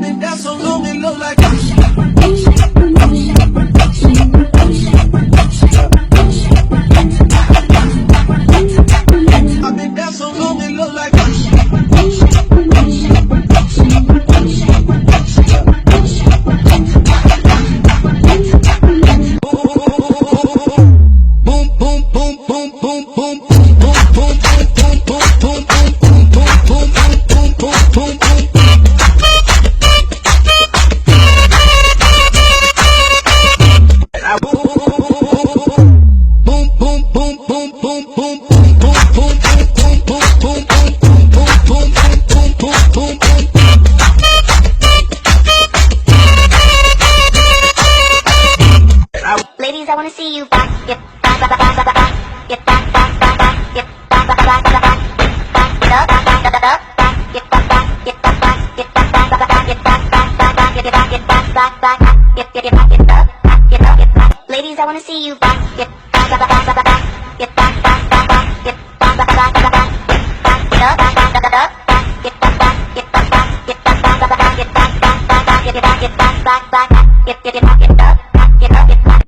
been down so long it look like I've been down so long it look like Ladies, I wanna see you back, get back, back, back, back, back, get back, back, back, back, get back, back, back, back, back, back it up, back, back, back, back, get back, back, get back, back, get back, back, back, back, get back, back, back, back, get back, get back, back, back, get back, get up, get up, get back. Ladies, I wanna see you back, get back, back, back, back, back, get back, back, back, back, get back, back, back, back, back, back it up, back, back, back, back, get back, back, get back, back, get back, back, back, get back, back, back, get back, get back, back, get